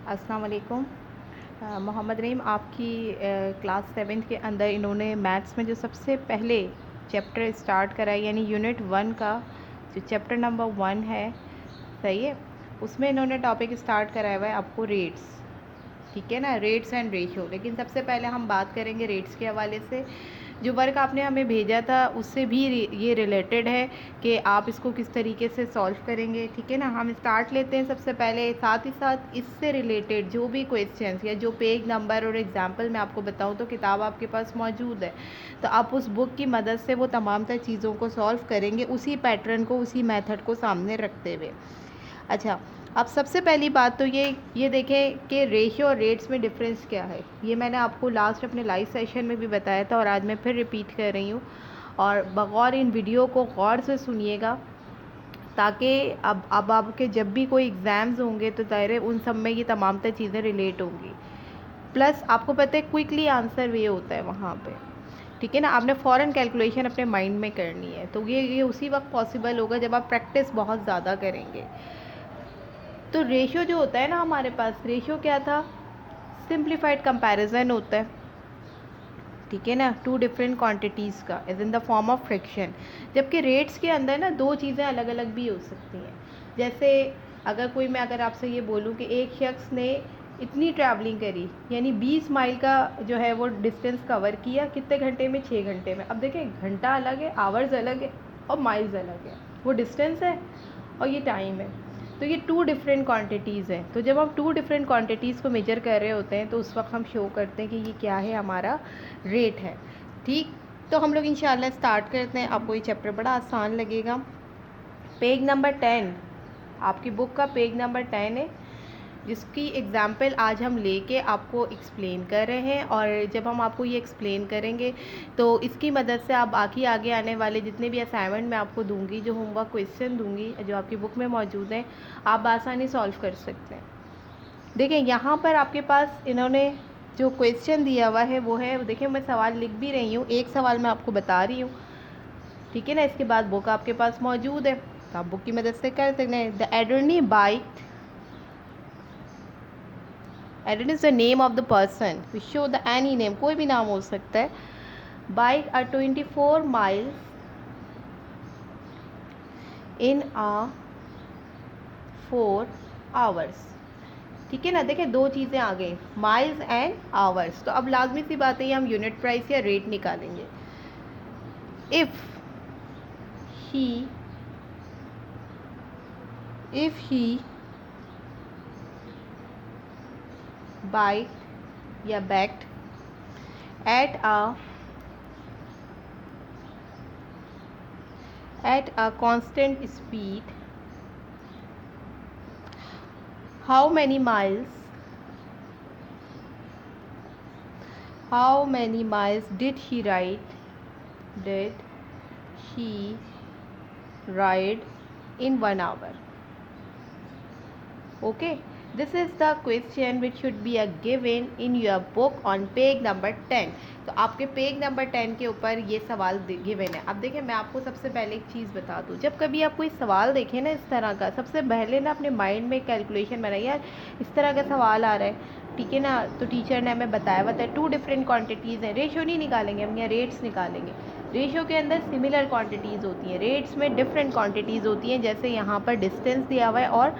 अस्सलाम वालेकुम। मोहम्मद रहीम आपकी क्लास 7th के अंदर इन्होंने मैथ्स में जो सबसे पहले चैप्टर स्टार्ट करा है यानी यूनिट 1 का जो चैप्टर नंबर 1 है, सही है, उसमें इन्होंने टॉपिक स्टार्ट कराया हुआ है आपको रेट्स। ठीक है ना, रेट्स एंड रेशियो। लेकिन सबसे पहले हम बात करेंगे रेट्स के हवाले से। जो वर्क आपने हमें भेजा था उससे भी ये रिलेटेड है कि आप इसको किस तरीके से सॉल्व करेंगे। ठीक है ना, हम स्टार्ट लेते हैं सबसे पहले। साथ ही साथ इससे रिलेटेड जो भी क्वेश्चंस या जो पेज नंबर और एग्जांपल मैं आपको बताऊं तो किताब आपके पास मौजूद है, तो आप उस बुक की मदद से वो तमाम तर चीज़ों को सॉल्व करेंगे उसी पैटर्न को, उसी मेथड को सामने रखते हुए। अच्छा, अब सबसे पहली बात तो ये देखें कि रेशियो और रेट्स में डिफरेंस क्या है। ये मैंने आपको लास्ट अपने लाइव सेशन में भी बताया था और आज मैं फिर रिपीट कर रही हूँ। और बगौर इन वीडियो को गौर से सुनिएगा ताकि अब आपके जब भी कोई एग्ज़ाम्स होंगे तो ज़ाहिर है उन सब में ये तमाम तर चीज़ें रिलेट होंगी। प्लस आपको पता है क्विकली आंसर वे होता है वहाँ पे। ठीक है ना, आपने फ़ौरन कैलकुलेशन अपने माइंड में करनी है, तो ये उसी वक्त पॉसिबल होगा जब आप प्रैक्टिस बहुत ज़्यादा करेंगे। तो रेशियो जो होता है ना, हमारे पास रेशियो क्या था, सिंप्लीफाइड कंपैरिजन होता है। ठीक है ना, टू डिफरेंट क्वांटिटीज़ का as in the form of fraction. जबकि रेट्स के अंदर ना दो चीज़ें अलग अलग भी हो सकती हैं। जैसे अगर आपसे ये बोलूँ कि एक शख्स ने इतनी ट्रैवलिंग करी यानी 20 माइल का जो है वो डिस्टेंस कवर किया कितने घंटे में, 6 घंटे में। अब देखें, घंटा अलग है, आवर्स अलग है और माइल्स अलग है। वो डिस्टेंस है और ये टाइम है। तो ये टू डिफरेंट क्वांटिटीज़ हैं। तो जब हम टू डिफरेंट क्वांटिटीज़ को मेजर कर रहे होते हैं तो उस वक्त हम शो करते हैं कि ये क्या है, हमारा रेट है। ठीक, तो हम लोग इंशाल्लाह स्टार्ट करते हैं। आपको ये चैप्टर बड़ा आसान लगेगा। पेज नंबर 10, आपकी बुक का पेज नंबर 10 है, जिसकी एग्ज़ाम्पल आज हम लेके आपको एक्सप्लेन कर रहे हैं। और जब हम आपको ये एक्सप्लेन करेंगे तो इसकी मदद से आप आगे आने वाले जितने भी असाइनमेंट मैं आपको दूंगी, जो होमवर्क क्वेश्चन दूंगी जो आपकी बुक में मौजूद हैं, आप आसानी सॉल्व कर सकते हैं। देखें, यहाँ पर आपके पास इन्होंने जो क्वेश्चन दिया हुआ है वो है, देखिए मैं सवाल लिख भी रही हूँ, एक सवाल मैं आपको बता रही हूँ। ठीक है ना, इसके बाद बुक आपके पास मौजूद है तो आप बुक की मदद से कर सकते हैं। द एडर्नी bike, Aidan is the name of the person, we show the any name, कोई भी नाम हो सकता है। Bike are 24 miles in a 4 hours. ठीक है ना, देखिए दो चीज़ें आ गई, माइल्स एंड आवर्स। तो अब लाजमी सी बात है हम यूनिट प्राइस या रेट निकालेंगे। इफ़ ही बाइक या backed at a constant speed, how many miles did he ride in 1 hour? Okay, this is the question which should be a given in your book on page number 10. तो आपके page number 10 के ऊपर ये सवाल given है। अब देखिए, मैं आपको सबसे पहले एक चीज़ बता दूँ, जब कभी आप कोई सवाल देखें ना इस तरह का, सबसे पहले ना अपने माइंड में कैलकुलेशन बनाइए, यार इस तरह का सवाल आ रहा है, ठीक है ना, तो टीचर ने हमें बताया हुआ था टू डिफरेंट क्वांटिटीज़ हैं। रेशियो नहीं निकालेंगे हम, यहाँ रेट्स निकालेंगे। रेशियो के अंदर सिमिलर क्वांटिटीज़ होती हैं, रेट्स में डिफरेंट क्वांटिटीज़ होती हैं। जैसे यहाँ पर डिस्टेंस दिया हुआ है और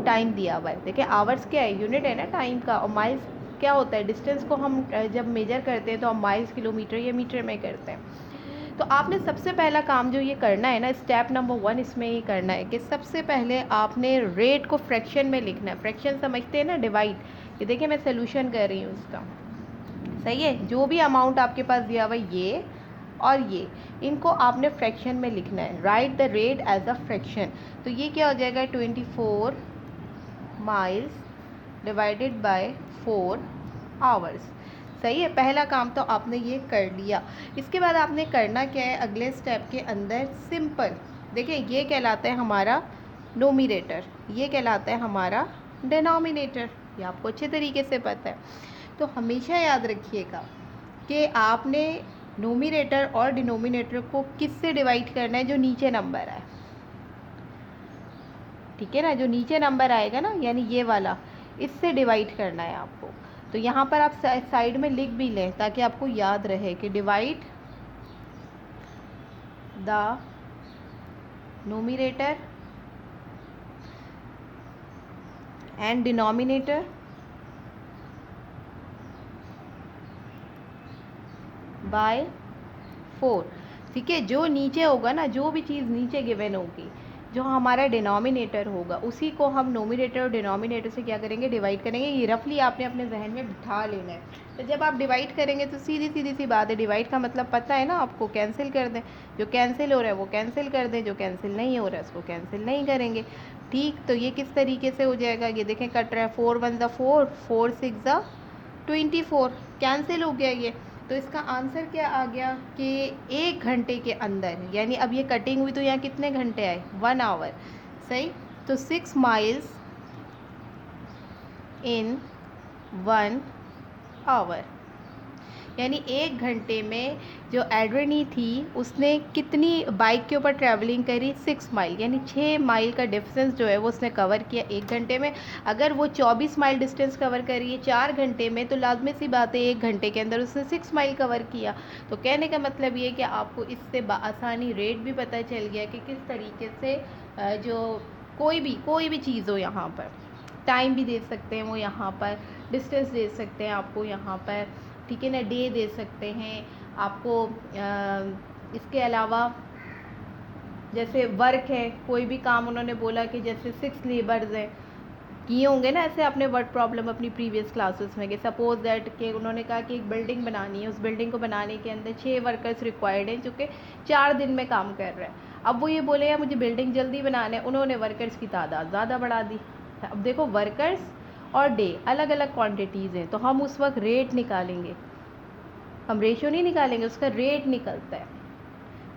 टाइम दिया हुआ है। देखिए, आवर्स क्या है, यूनिट है ना टाइम का, और माइल्स क्या होता है, डिस्टेंस को हम जब मेजर करते हैं तो हम माइल्स, किलोमीटर या मीटर में करते हैं। तो आपने सबसे पहला काम जो ये करना है ना, स्टेप नंबर 1 इसमें ये करना है कि सबसे पहले आपने रेट को फ्रैक्शन में लिखना है। फ्रैक्शन समझते हैं ना, डिवाइड। ये देखिए मैं सोल्यूशन कर रही हूँ उसका, सही है। जो भी अमाउंट आपके पास दिया हुआ है ये और ये, इनको आपने फ्रैक्शन में लिखना है। Write the rate as a fraction. तो ये क्या हो जाएगा, 24 माइल्स डिवाइडेड बाय 4 आवर्स। सही है, पहला काम तो आपने ये कर लिया। इसके बाद आपने करना क्या है अगले स्टेप के अंदर, सिंपल। देखिए, ये कहलाता है हमारा नोमिनेटर, ये कहलाता है हमारा डिनोमिनेटर, ये आपको अच्छे तरीके से पता है। तो हमेशा याद रखिएगा कि आपने नोमिनेटर और डिनोमिनेटर को किससे डिवाइड करना है, जो नीचे नंबर आए। ठीक है ना, जो नीचे नंबर आएगा ना, यानी ये वाला, इससे डिवाइड करना है आपको। तो यहाँ पर आप साइड में लिख भी लें ताकि आपको याद रहे कि divide the numerator and denominator by 4। ठीक है, जो नीचे होगा ना, जो भी चीज़ नीचे गिवन होगी, जो हमारा डिनोमिनेटर होगा, उसी को हम नोमिनेटर और डिनोमिनेटर से क्या करेंगे, डिवाइड करेंगे। ये रफली आपने अपने जहन में बिठा लेना है। तो जब आप डिवाइड करेंगे तो सीधी सी बात है, डिवाइड का मतलब पता है ना आपको, कैंसिल कर दें। जो कैंसिल हो रहा है वो कैंसिल कर दें, जो कैंसिल नहीं हो रहा है उसको कैंसिल नहीं करेंगे। ठीक, तो ये किस तरीके से हो जाएगा, ये देखें कट रहा है, 4 1 ज़ा 4, 4 6 ज़ा 24, कैंसिल हो गया ये। तो इसका आंसर क्या आ गया कि 1 घंटे के अंदर, यानी अब ये कटिंग हुई तो यहाँ कितने घंटे आए, 1 आवर। सही, तो 6 माइल्स इन 1 आवर, यानी 1 घंटे में जो एड्रेनी थी उसने कितनी बाइक के ऊपर ट्रैवलिंग करी, 6 माइल, यानी 6 माइल का डिस्टेंस जो है वो उसने कवर किया 1 घंटे में। अगर वो 24 माइल डिस्टेंस कवर करी है 4 घंटे में, तो लाजमी सी बात है 1 घंटे के अंदर उसने 6 माइल कवर किया। तो कहने का मतलब ये है कि आपको इससे आसानी रेट भी पता चल गया कि किस तरीके से जो कोई भी चीज़ हो, यहाँ पर टाइम भी दे सकते हैं वो, यहाँ पर डिस्टेंस दे सकते हैं आपको यहाँ पर, ठीक है ना, डे दे सकते हैं आपको। इसके अलावा जैसे वर्क है, कोई भी काम उन्होंने बोला कि जैसे 6 लेबर्स हैं, किए होंगे ना ऐसे आपने वर्ड प्रॉब्लम अपनी प्रीवियस क्लासेस में, कि सपोज दैट कि उन्होंने कहा कि एक बिल्डिंग बनानी है, उस बिल्डिंग को बनाने के अंदर 6 वर्कर्स रिक्वायर्ड हैं जो कि 4 दिन में काम कर रहे हैं। अब वो ये बोले यार मुझे बिल्डिंग जल्दी बनाना है, उन्होंने वर्कर्स की तादाद ज़्यादा बढ़ा दी। अब देखो वर्कर्स और डे अलग अलग क्वान्टिटीज़ हैं, तो हम उस वक्त रेट निकालेंगे, हम रेशो नहीं निकालेंगे, उसका रेट निकलता है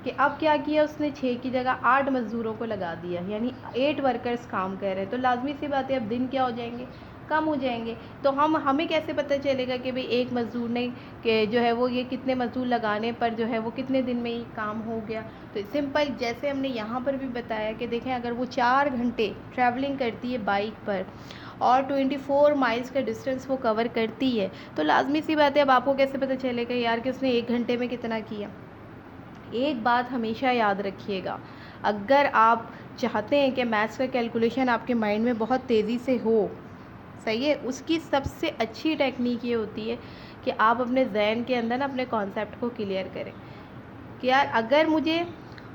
कि अब क्या किया उसने, 6 की जगह 8 मज़दूरों को लगा दिया, यानी 8 वर्कर्स काम कर रहे हैं। तो लाजमी सी बात है अब दिन क्या हो जाएंगे, कम हो जाएंगे। तो हमें कैसे पता चलेगा कि भाई एक मज़दूर ने कि जो है वो ये कितने मज़दूर लगाने पर जो है वो कितने दिन में ही काम हो गया। तो सिंपल जैसे हमने यहाँ पर भी बताया कि देखें अगर वो 4 घंटे ट्रैवलिंग करती है बाइक पर और 24 माइल्स का डिस्टेंस वो कवर करती है, तो लाजमी सी बात है अब आपको कैसे पता चलेगा यार कि उसने 1 घंटे में कितना किया। एक बात हमेशा याद रखिएगा, अगर आप चाहते हैं कि मैथ्स का कैलकुलेशन आपके माइंड में बहुत तेज़ी से हो, सही है, उसकी सबसे अच्छी टेक्निक ये होती है कि आप अपने जहन के अंदर ना अपने कॉन्सेप्ट को क्लियर करें कि यार अगर मुझे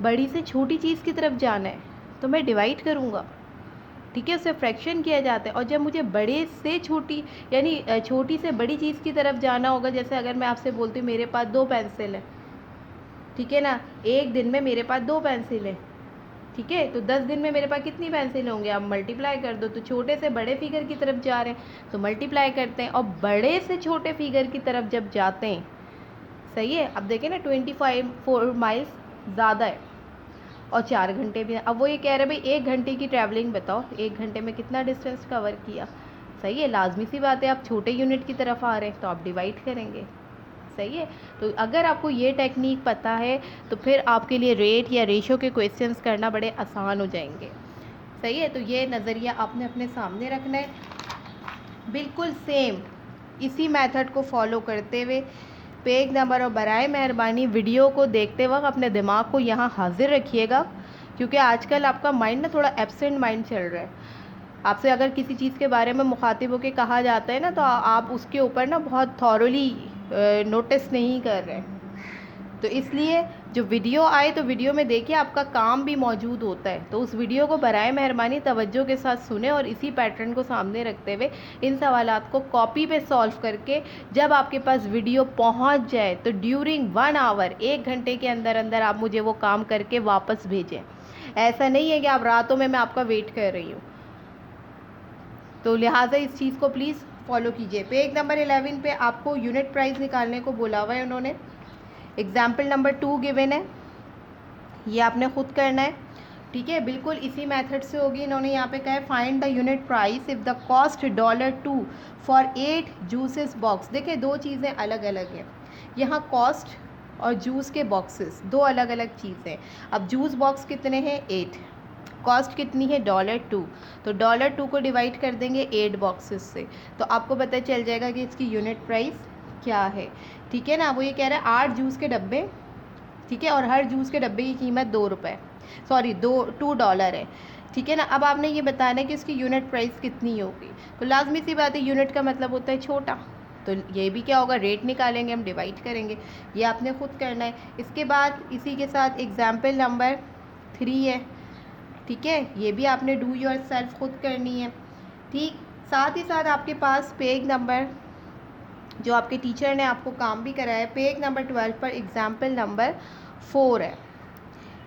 बड़ी से छोटी चीज़ की तरफ जाना है तो मैं डिवाइड करूँगा, ठीक है, उसे फ्रैक्शन किया जाता है। और जब मुझे बड़े से छोटी यानी छोटी से बड़ी चीज़ की तरफ जाना होगा, जैसे अगर मैं आपसे बोलती हूँ मेरे पास 2 पेंसिल है, ठीक है ना, एक दिन में मेरे पास 2 पेंसिल है, ठीक है, तो 10 दिन में मेरे पास कितनी पेंसिल होंगे, आप मल्टीप्लाई कर दो। तो छोटे से बड़े फिगर की तरफ जा रहे हैं तो मल्टीप्लाई करते हैं, और बड़े से छोटे फिगर की तरफ जब जाते हैं, सही है, अब देखें ना 24 माइल्स ज़्यादा है और 4 घंटे भी। अब वो ये कह रहे भाई 1 घंटे की ट्रैवलिंग बताओ, 1 घंटे में कितना डिस्टेंस कवर किया। सही है, लाजमी सी बात है आप छोटे यूनिट की तरफ आ रहे हैं तो आप डिवाइड करेंगे। सही है, तो अगर आपको ये टेक्निक पता है तो फिर आपके लिए रेट या रेशो के क्वेश्चंस करना बड़े आसान हो जाएंगे। सही है, तो ये नज़रिया आपने अपने सामने रखना है, बिल्कुल सेम इसी मेथड को फॉलो करते हुए पेज नंबर और बराए मेहरबानी वीडियो को देखते वक्त अपने दिमाग को यहाँ हाजिर रखिएगा, क्योंकि आजकल आपका माइंड ना थोड़ा एब्सेंट माइंड चल रहा है। आपसे अगर किसी चीज़ के बारे में मुखातिब होकर कहा जाता है ना, तो आप उसके ऊपर ना बहुत थॉरली नोटिस नहीं कर रहे। तो इसलिए जो वीडियो आए तो वीडियो में देखिए, आपका काम भी मौजूद होता है, तो उस वीडियो को बराए मेहरबानी तवज्जो के साथ सुने और इसी पैटर्न को सामने रखते हुए इन सवालात को कॉपी पे सॉल्व करके जब आपके पास वीडियो पहुंच जाए तो ड्यूरिंग 1 आवर, 1 घंटे के अंदर अंदर आप मुझे वो काम करके वापस भेजें। ऐसा नहीं है कि आप रातों में मैं आपका वेट कर रही हूँ, तो लिहाजा इस चीज़ को प्लीज़ फॉलो कीजिए। पेज नंबर 11 पे आपको यूनिट प्राइस निकालने को बोला हुआ है उन्होंने। एग्जाम्पल नंबर 2 गिवन है, ये आपने खुद करना है, ठीक है, बिल्कुल इसी मेथड से होगी। इन्होंने यहाँ पे कहा है find the unit price if the cost $2 for 8 juices box. देखिए 2 चीज़ें अलग अलग हैं, यहाँ कॉस्ट और जूस के बॉक्सेस 2 अलग अलग चीज़ें। अब जूस बॉक्स कितने हैं, 8, कॉस्ट कितनी है $2। तो $2 को डिवाइड कर देंगे 8 बॉक्सेस से, तो आपको पता चल जाएगा कि इसकी यूनिट प्राइस क्या है। ठीक है ना, वो ये कह रहा है 8 जूस के डब्बे, ठीक है, और हर जूस के डब्बे की कीमत $2 है। ठीक है ना, अब आपने ये बताना है कि इसकी यूनिट प्राइस कितनी होगी। तो लाजमी सी बात है, यूनिट का मतलब होता है छोटा, तो ये भी क्या होगा, रेट निकालेंगे हम, डिवाइड करेंगे, ये आपने खुद करना है। इसके बाद इसी के साथ एग्जाम्पल नंबर 3 है, ठीक है, ये भी आपने डू योर सेल्फ खुद करनी है। ठीक, साथ ही साथ आपके पास पेज नंबर, जो आपके टीचर ने आपको काम भी कराया है, पेज नंबर 12 पर एग्जाम्पल नंबर 4 है।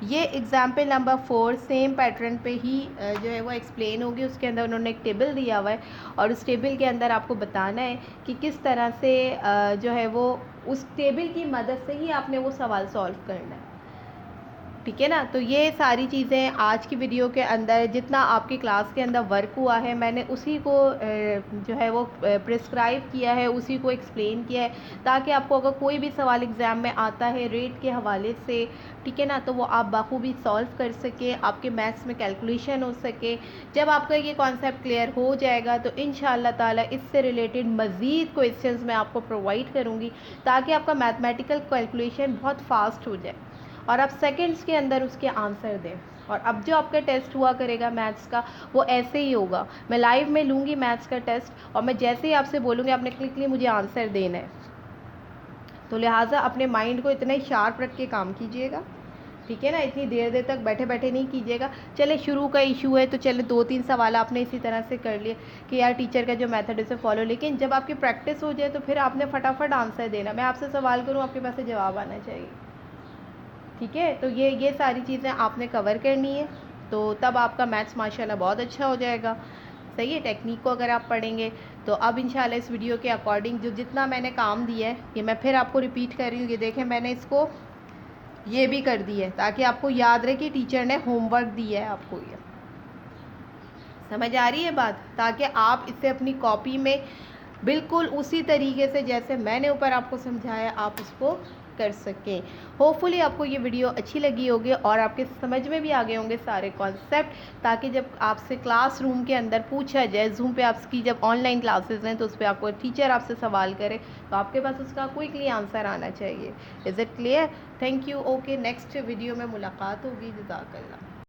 ये एग्जाम्पल नंबर 4 सेम पैटर्न पे ही जो है वो एक्सप्लेन होगी। उसके अंदर उन्होंने एक टेबल दिया हुआ है और उस टेबल के अंदर आपको बताना है कि किस तरह से जो है वो उस टेबल की मदद से ही आपने वो सवाल सॉल्व करना है। ठीक है ना, तो ये सारी चीज़ें आज की वीडियो के अंदर जितना आपकी क्लास के अंदर वर्क हुआ है, मैंने उसी को जो है वो प्रिस्क्राइब किया है, उसी को एक्सप्लेन किया है, ताकि आपको अगर कोई भी सवाल एग्ज़ाम में आता है रेट के हवाले से, ठीक है ना, तो वो आप बखूबी सॉल्व कर सके, आपके मैथ्स में कैलकुलेशन हो सके। जब आपका ये कॉन्सेप्ट क्लियर हो जाएगा तो इंशाअल्लाह ताला इससे रिलेटेड मज़ीद क्वेश्चंस मैं आपको प्रोवाइड करूँगी, ताकि आपका मैथमेटिकल कैलकुलेशन बहुत फास्ट हो जाए और आप सेकंड्स के अंदर उसके आंसर दें। और अब जो आपका टेस्ट हुआ करेगा मैथ्स का, वो ऐसे ही होगा, मैं लाइव में लूँगी मैथ्स का टेस्ट और मैं जैसे ही आपसे बोलूँगी आपने क्लिकली मुझे आंसर देना है। तो लिहाजा अपने माइंड को इतना ही शार्प रख के काम कीजिएगा, ठीक है ना, इतनी देर तक बैठे बैठे नहीं कीजिएगा। चले शुरू का इशू है तो चले 2-3 सवाल आपने इसी तरह से कर लिए कि यार टीचर का जो मेथड है उसे फॉलो, लेकिन जब आपकी प्रैक्टिस हो जाए तो फिर आपने फटाफट आंसर देना। मैं आपसे सवाल करूँ, आपके पास से जवाब आना चाहिए, ठीक है। तो ये सारी चीज़ें आपने कवर करनी है, तो तब आपका मैथ्स माशाल्लाह बहुत अच्छा हो जाएगा। सही है, टेक्निक को अगर आप पढ़ेंगे तो अब इंशाल्लाह इस वीडियो के अकॉर्डिंग जो जितना मैंने काम दिया है ये मैं फिर आपको रिपीट कर रही हूँ। ये देखें, मैंने इसको ये भी कर दी है ताकि आपको याद रहे कि टीचर ने होमवर्क दिया है आपको। ये समझ आ रही है बात, ताकि आप इसे अपनी कॉपी में बिल्कुल उसी तरीके से जैसे मैंने ऊपर आपको समझाया आप उसको कर सकें। होपफुली आपको ये वीडियो अच्छी लगी होगी और आपके समझ में भी आ गए होंगे सारे कॉन्सेप्ट, ताकि जब आपसे क्लासरूम के अंदर पूछा जाए, जूम पे आपकी जब ऑनलाइन क्लासेस हैं तो उस पर आपको टीचर आपसे सवाल करे तो आपके पास उसका क्विकली आंसर आना चाहिए। Is it clear? Thank you. Okay, next video में मुलाकात होगी। जज़ाकल्लाह।